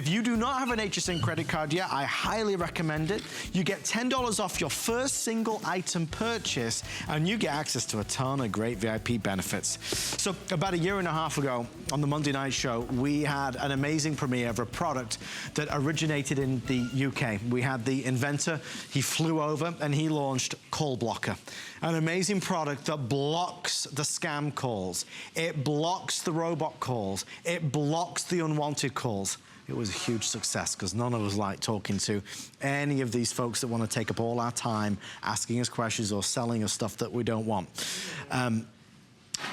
If you do not have an HSN credit card yet, I highly recommend it. You get $10 off your first single item purchase, and you get access to a ton of great VIP benefits. So about a year and a half ago on the Monday Night Show, we had an amazing premiere of a product that originated in the UK. We had the inventor, he flew over and he launched Call Blocker, an amazing product that blocks the scam calls. It blocks the robot calls. It blocks the unwanted calls. It was a huge success because none of us like talking to any of these folks that want to take up all our time asking us questions or selling us stuff that we don't want.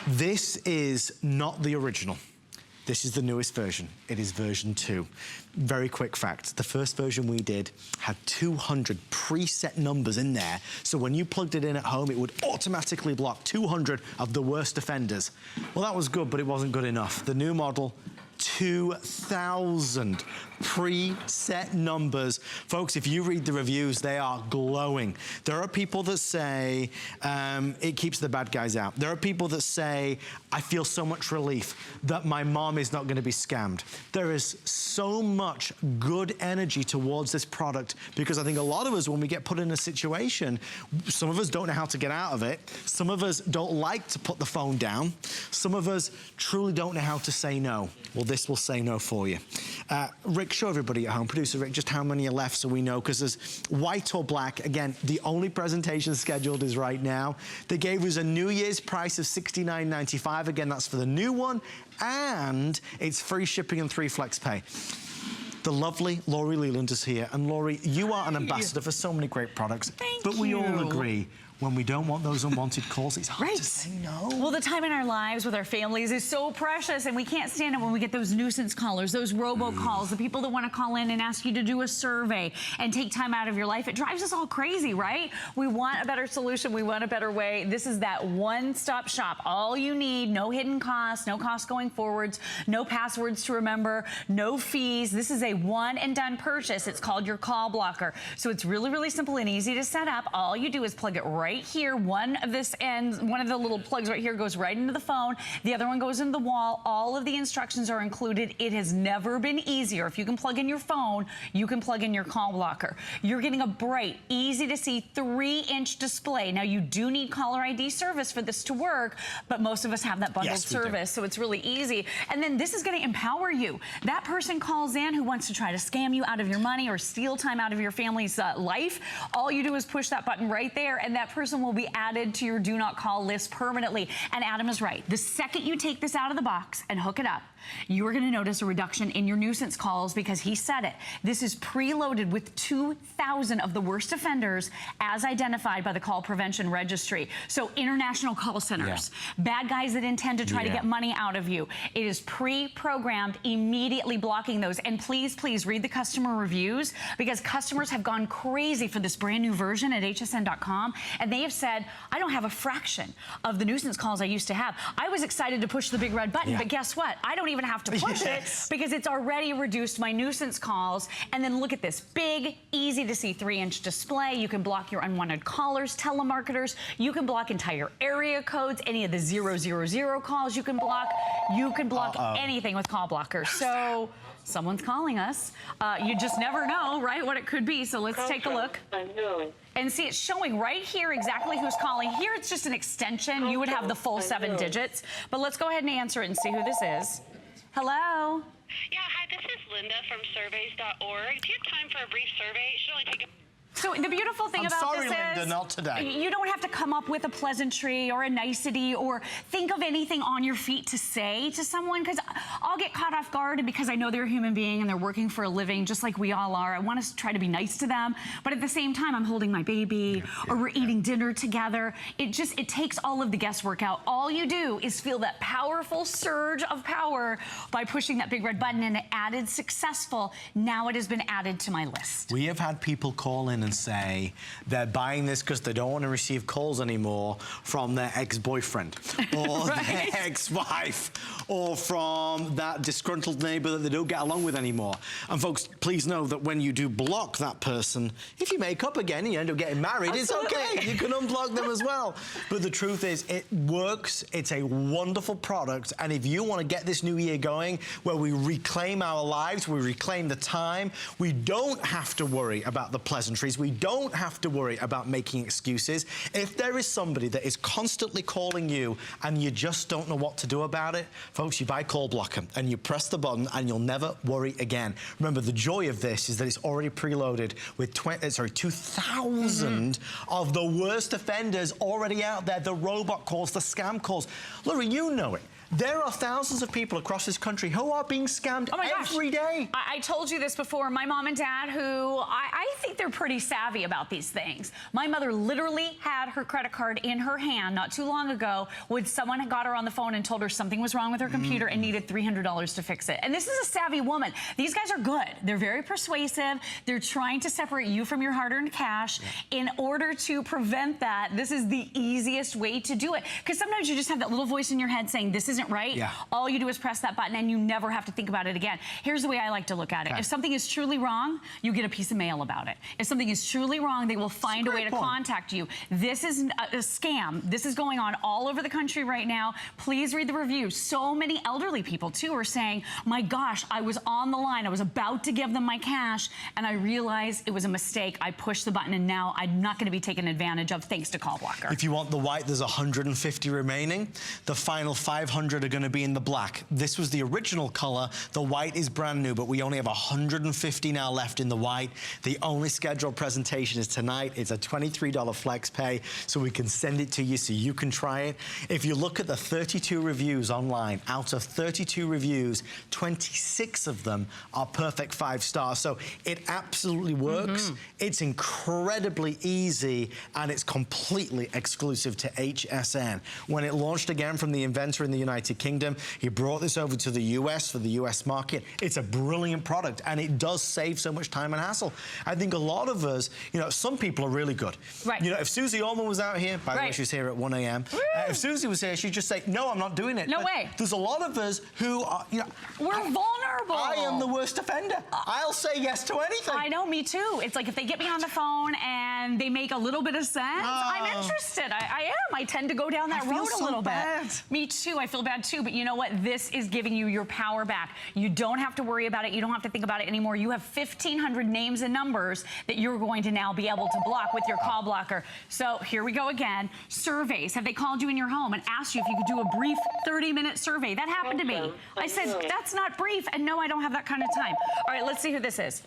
This is not the original. This is the newest version. It is version 2. Very quick fact, the first version we did had 200 preset numbers in there, so when you plugged it in at home, it would automatically block 200 of the worst offenders. Well, that was good, but it wasn't good enough. The new model, 2,000 preset numbers. Folks, if you read the reviews, they are glowing. There are people that say it keeps the bad guys out. There are people that say, I feel so much relief that my mom is not going to be scammed. There is so much good energy towards this product because I think a lot of us, when we get put in a situation, some of us don't know how to get out of it. Some of us don't like to put the phone down. Some of us truly don't know how to say no. Well, this will say no for you. Rick, show everybody at home, producer Rick, just how many are left so we know, because there's white or black. Again, the only presentation scheduled is right now. They gave us a New Year's price of $69.95. Again, that's for the new one, and it's free shipping and 3 flex pay. The lovely Lori Leland is here, and Lori, you are an ambassador for so many great products. Thank but you. We all agree, when we don't want those unwanted calls, it's hard to say no. Well, the time in our lives with our families is so precious, and we can't stand it when we get those nuisance callers, those robocalls, the people that want to call in and ask you to do a survey and take time out of your life. It drives us all crazy, right? We want a better solution. We want a better way. This is that one-stop shop. All you need, no hidden costs, no costs going forwards, no passwords to remember, no fees. This is a one-and-done purchase. It's called your call blocker. So it's really, really simple and easy to set up. All you do is plug it right here. One of this ends, one of the little plugs right here goes right into the phone. The other one goes into the wall. All of the instructions are included. It has never been easier. If you can plug in your phone, you can plug in your call blocker. You're getting a bright, easy to see 3-inch display. Now you do need caller ID service for this to work, but most of us have that bundled service, so it's really easy. And then this is going to empower you. That person calls in who wants to try to scam you out of your money or steal time out of your family's life. All you do is push that button right there, and that person will be added to your do not call list permanently. And Adam is right. The second you take this out of the box and hook it up, you are going to notice a reduction in your nuisance calls because he said it. This is preloaded with 2,000 of the worst offenders as identified by the Call Prevention Registry. So international call centers, bad guys that intend to try to get money out of you. It is pre-programmed, immediately blocking those. And please, please read the customer reviews because customers have gone crazy for this brand new version at hsn.com. And they have said, I don't have a fraction of the nuisance calls I used to have. I was excited to push the big red button, but guess what? I don't even have to push it because it's already reduced my nuisance calls. And then look at this big, easy to see 3-inch display. You can block your unwanted callers, telemarketers. You can block entire area codes, any of the 000 calls you can block. You can block anything with call blockers. So someone's calling us. You just never know, right, what it could be. So let's take a look. And see, it's showing right here exactly who's calling. Here it's just an extension. You would have the full 7 digits. But let's go ahead and answer it and see who this is. Hello? Yeah, hi, this is Linda from surveys.org. Do you have time for a brief survey? It should only take a... So the beautiful thing about this is, Linda, not today. You don't have to come up with a pleasantry or a nicety or think of anything on your feet to say to someone, because I'll get caught off guard, and because I know they're a human being and they're working for a living just like we all are, I want to try to be nice to them, but at the same time I'm holding my baby or we're eating dinner together. It takes all of the guesswork out. All you do is feel that powerful surge of power by pushing that big red button, and it added successful. Now it has been added to my list. We have had people call in and and say they're buying this because they don't want to receive calls anymore from their ex-boyfriend or their ex-wife or from that disgruntled neighbor that they don't get along with anymore. And folks, please know that when you do block that person, if you make up again and you end up getting married, it's okay. You can unblock them as well. But the truth is, it works. It's a wonderful product. And if you want to get this new year going where we reclaim our lives, we reclaim the time, we don't have to worry about the pleasantries, we don't have to worry about making excuses. If there is somebody that is constantly calling you and you just don't know what to do about it, folks, you buy Call Blocker and you press the button and you'll never worry again. Remember, the joy of this is that it's already preloaded with 2,000 of the worst offenders already out there, the robot calls, the scam calls. Laura, you know it. There are thousands of people across this country who are being scammed every day. I told you this before. My mom and dad, who I think they're pretty savvy about these things. My mother literally had her credit card in her hand not too long ago when someone had got her on the phone and told her something was wrong with her computer and needed $300 to fix it. And this is a savvy woman. These guys are good. They're very persuasive. They're trying to separate you from your hard-earned cash. In order to prevent that, this is the easiest way to do it. Because sometimes you just have that little voice in your head saying, this isn't right. Yeah. All you do is press that button and you never have to think about it again. Here's the way I like to look at it. If something is truly wrong, you get a piece of mail about it. If something is truly wrong, they will find a way to contact you. This is a scam. This is going on all over the country right now. Please read the reviews. So many elderly people, too, are saying, my gosh, I was on the line. I was about to give them my cash, and I realized it was a mistake. I pushed the button, and now I'm not going to be taken advantage of thanks to Call Blocker. If you want the white, there's 150 remaining. The final 500 are going to be in the black. This was the original color. The white is brand new, but we only have 150 now left in the white. The only scheduled presentation is tonight. It's a $23 flex pay, so we can send it to you so you can try it. If you look at the 32 reviews online, out of 32 reviews, 26 of them are perfect 5 stars. So it absolutely works. It's incredibly easy, and it's completely exclusive to HSN. When it launched again from the inventor in the United Kingdom, he brought this over to the US for the US market. It's a brilliant product, and it does save so much time and hassle. I think a lot of us, you know, some people are really good. Right. You know, if Susie Orman was out here, by the way, she's here at 1 a.m. If Susie was here, she'd just say, no, I'm not doing it. No way. There's a lot of us who are, you know. We're vulnerable. I am the worst offender. I'll say yes to anything. I know, me too. It's like if they get me on the phone and they make a little bit of sense, I'm interested. I am. I tend to go down that road a little bit. Me too. I feel bad too. But you know what? This is giving you your power back. You don't have to worry about it. You don't have to think about it anymore. You have 1,500 names and numbers that you're going to now be able to block with your Call Blocker. So here we go again. Surveys. Have they called you in your home and asked you if you could do a brief 30-minute survey? That happened to me. I said, that's not brief. And no, I don't have that kind of time. All right, let's see who this is.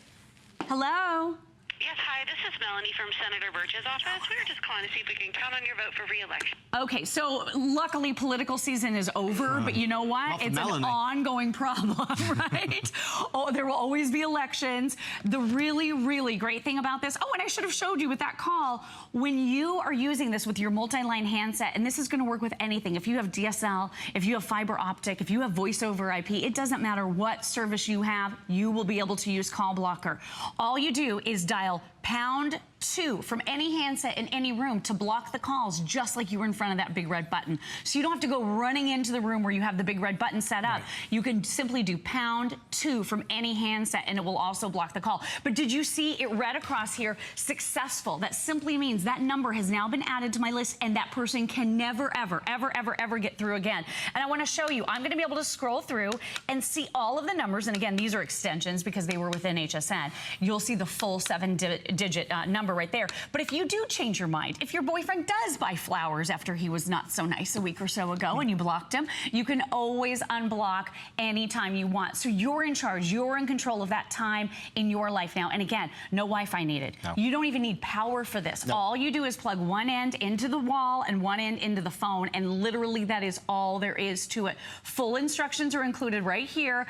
Hello? Yes, hi, this is Melanie from Senator Birch's office. We were just calling to see if we can count on your vote for re-election. Okay, so luckily political season is over, but you know what? It's an ongoing problem, right? Oh, there will always be elections. The really, really great thing about this, and I should have showed you with that call, when you are using this with your multi-line handset, and this is gonna work with anything. If you have DSL, if you have fiber optic, if you have voice over IP, it doesn't matter what service you have, you will be able to use Call Blocker. All you do is dial #2 from any handset in any room to block the calls, just like you were in front of that big red button. So you don't have to go running into the room where you have the big red button set up. You can simply do #2 from any handset, and it will also block the call. But did you see it read across here, successful? That simply means that number has now been added to my list, and that person can never, ever, ever, ever, ever get through again. And I want to show you, I'm going to be able to scroll through and see all of the numbers. And again, these are extensions because they were within HSN. You'll see the full 7-digit number right there. But if you do change your mind, if your boyfriend does buy flowers after he was not so nice a week or so ago and you blocked him, you can always unblock anytime you want. So you're in charge. You're in control of that time in your life now. And again, no Wi-Fi needed. No. You don't even need power for this. No. All you do is plug one end into the wall and one end into the phone, and literally that is all there is to it. Full instructions are included right here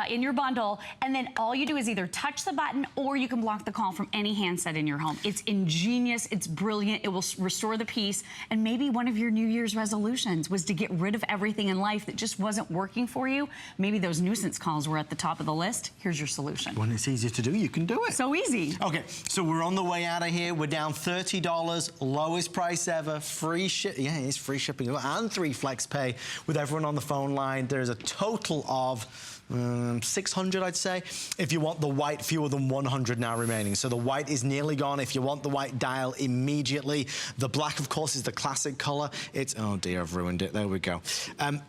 in your bundle, and then all you do is either touch the button or you can block the call from any handset in your home. It's It's ingenious, it's brilliant, it will restore the peace. And maybe one of your New Year's resolutions was to get rid of everything in life that just wasn't working for you. Maybe those nuisance calls were at the top of the list. Here's your solution. When it's easy to do, you can do it. So easy. Okay, so we're on the way out of here. We're down $30, lowest price ever, free it's free shipping and 3 flex pay with everyone on the phone line. There's a total of 600, I'd say. If you want the white, fewer than 100 now remaining. So the white is nearly gone. If you want the white, dial immediately. The black, of course, is the classic color. It's, oh dear, I've ruined it. There we go.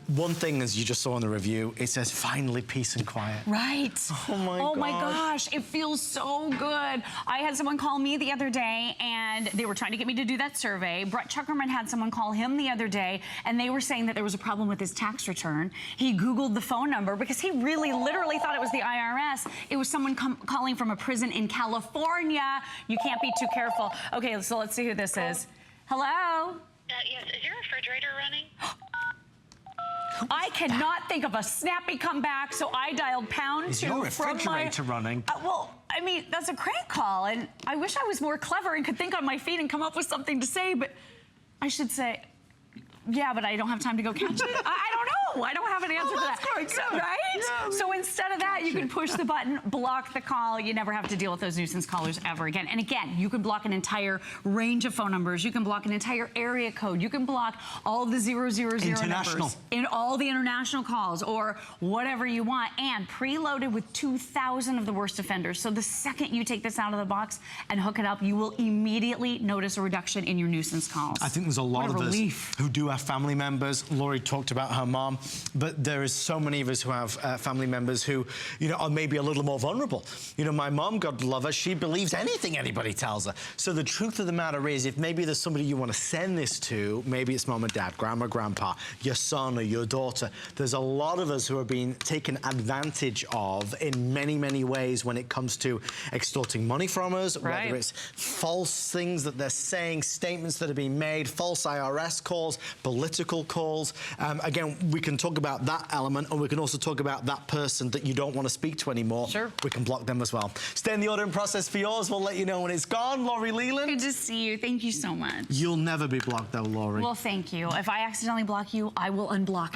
One thing, as you just saw in the review, it says, finally, peace and quiet. Right. Oh my gosh, it feels so good. I had someone call me the other day, and they were trying to get me to do that survey. Brett Chuckerman had someone call him the other day, and they were saying that there was a problem with his tax return. He Googled the phone number because he really literally thought it was the IRS. It was someone calling from a prison in California. You can't be too careful. Okay, so let's see who this is. Hello? Yes, is your refrigerator running? I cannot think of a snappy comeback, so I dialed #2. Is your refrigerator running? Well, I mean, that's a crank call, and I wish I was more clever and could think on my feet and come up with something to say, but I should say, yeah, but I don't have time to go catch it. I don't know. I don't have an answer for that. Quite good. So, right? Yeah, so instead of that, you can push the button, block the call. You never have to deal with those nuisance callers ever again. And again, you can block an entire range of phone numbers. You can block an entire area code. You can block all the 000 numbers in all the international calls or whatever you want, and preloaded with 2,000 of the worst offenders. So the second you take this out of the box and hook it up, you will immediately notice a reduction in your nuisance calls. I think there's a lot of us who do have family members. Lori talked about her mom, but there is so many of us who have family members who, you know, are maybe a little more vulnerable. You know, my mom, God love her, she believes anything anybody tells her. So the truth of the matter is, if maybe there's somebody you want to send this to, maybe it's mom and dad, grandma, grandpa, your son or your daughter, there's a lot of us who are being taken advantage of in many, many ways when it comes to extorting money from us, whether it's false things that they're saying, statements that are being made, false IRS calls, political calls. Again, we can talk about that element, and we can also talk about that person that you don't want to speak to anymore. Sure. We can block them as well. Stay in the ordering process for yours. We'll let you know when it's gone. Lori Leland. Good to see you. Thank you so much. You'll never be blocked though, Lori. Well, thank you. If I accidentally block you, I will unblock you.